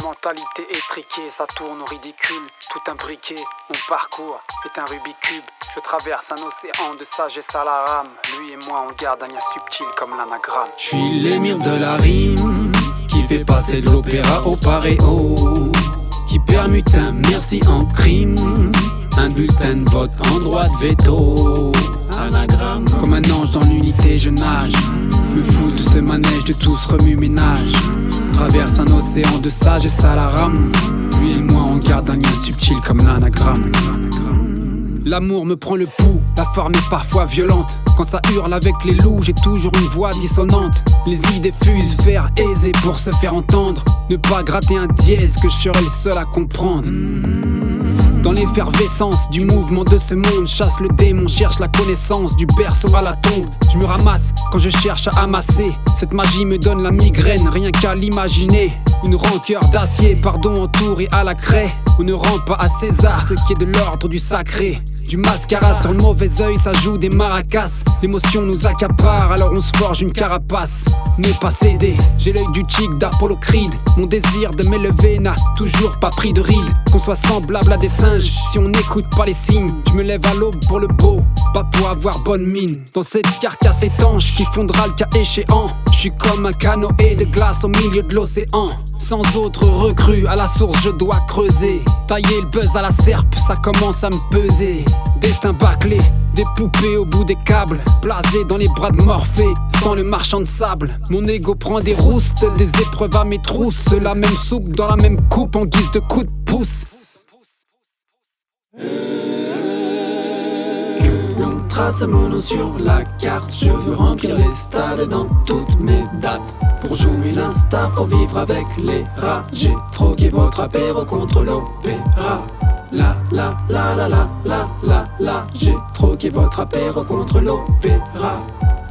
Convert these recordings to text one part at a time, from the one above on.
Mentalité étriquée, ça tourne au ridicule. Tout imbriqué, mon parcours est un Rubik's Cube. Je traverse un océan de sagesse à la rame. Lui et moi on garde un lien subtil comme l'anagramme. Je suis l'émir de la rime, qui fait passer de l'opéra au paréo, qui permute un merci en crime, un bulletin de vote en droit de veto. Anagramme, comme un ange dans l'unité je nage, me fous de ce manège de tout ce remue-ménage. Traverse un océan de sagesse à la rame. Lui et moi on garde un lien subtil comme l'anagramme. L'amour me prend le pouls, la forme est parfois violente. Quand ça hurle avec les loups, j'ai toujours une voix dissonante. Les idées fusent, faire aisé pour se faire entendre. Ne pas gratter un dièse que je serai le seul à comprendre. Dans l'effervescence du mouvement de ce monde, chasse le démon, cherche la connaissance du berceau à la tombe. Je me ramasse quand je cherche à amasser. Cette magie me donne la migraine, rien qu'à l'imaginer. Une rancœur d'acier, pardon entouré à la craie. On ne rend pas à César ce qui est de l'ordre du sacré. Du mascara sur le mauvais œil, ça joue des maracas. L'émotion nous accapare, alors on se forge une carapace. Ne pas céder, j'ai l'œil du chic d'Apollo Creed. Mon désir de m'élever n'a toujours pas pris de ride. Qu'on soit semblable à des singes, si on n'écoute pas les signes. Je me lève à l'aube pour le beau, pas pour avoir bonne mine. Dans cette carcasse étanche qui fondra le cas échéant. Je suis comme un canoë de glace au milieu de l'océan. Sans autre recrue, à la source je dois creuser. Tailler le buzz à la serpe, ça commence à me peser. Destin bâclé, des poupées au bout des câbles, blasées dans les bras de Morphée, sans le marchand de sable. Mon ego prend des roustes, des épreuves à mes trousses. La même soupe dans la même coupe en guise de coup de pouce. Que l'on trace mon nom sur la carte, je veux remplir les stades dans toutes mes dates. Pour jouer l'instar, faut vivre avec les rats. J'ai troqué votre apéro contre l'opéra. La la la la la la la la. J'ai troqué votre apéro contre l'opéra.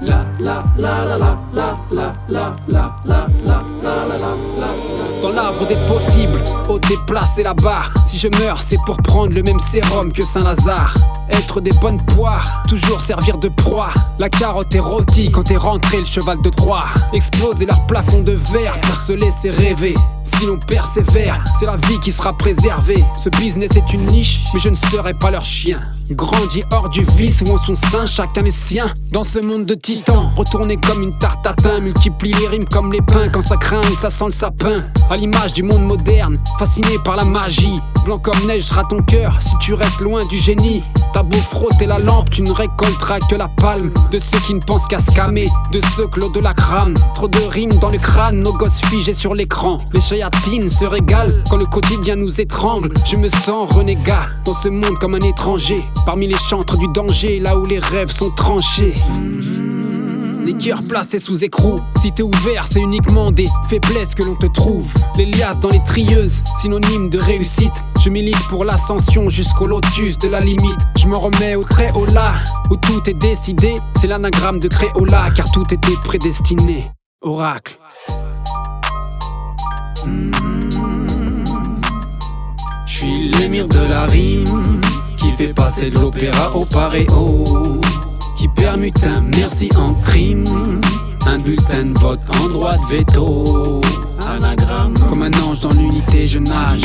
La la la la la la la la la la la la la la. Dans l'arbre des possibles, au déplacer la barre. Si je meurs, c'est pour prendre le même sérum que Saint-Lazare. Être des bonnes poires, toujours servir de proie. La carotte est rôtie quand est rentré le cheval de Troie. Exploser leur plafond de verre pour se laisser rêver. Si l'on persévère, c'est la vie qui sera préservée. Ce business est une niche, mais je ne serai pas leur chien. Grandi hors du vice où on son sein, chacun les siens. Dans ce monde de titans, retourné comme une tarte tatin. Multiplie les rimes comme les pains, quand ça craint ou ça sent le sapin. À l'image du monde moderne, fasciné par la magie. Blanc comme neige sera ton cœur si tu restes loin du génie. T'as beau frotter la lampe, tu ne récolteras que la palme de ceux qui ne pensent qu'à se calmer, de ceux que l'au-delà crame. Trop de rimes dans le crâne, nos gosses figés sur l'écran. Les chayatines se régalent quand le quotidien nous étrangle. Je me sens renégat dans ce monde comme un étranger, parmi les chantres du danger, là où les rêves sont tranchés. Des cœurs placés sous écrou. Si t'es ouvert, c'est uniquement des faiblesses que l'on te trouve. Les liasses dans les trieuses, synonyme de réussite. Je milite pour l'ascension jusqu'au lotus de la limite. Je me remets au très haut là, où tout est décidé. C'est l'anagramme de Créola, car tout était prédestiné. Oracle. Je suis l'émir de la rime, qui fait passer de l'opéra au paréo, qui permute un merci en crime, un bulletin de vote en droit de veto. Anagramme, comme un ange dans l'unité je nage,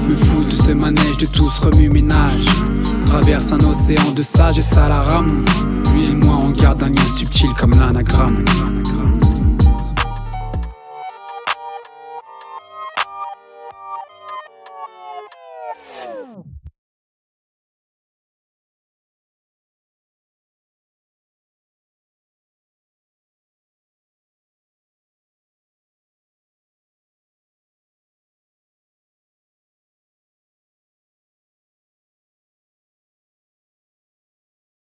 me fous de ce manège de tout ce remue-ménage. Traverse un océan de sagesse à la rame. Lui et moi on garde un lien subtil comme l'anagramme.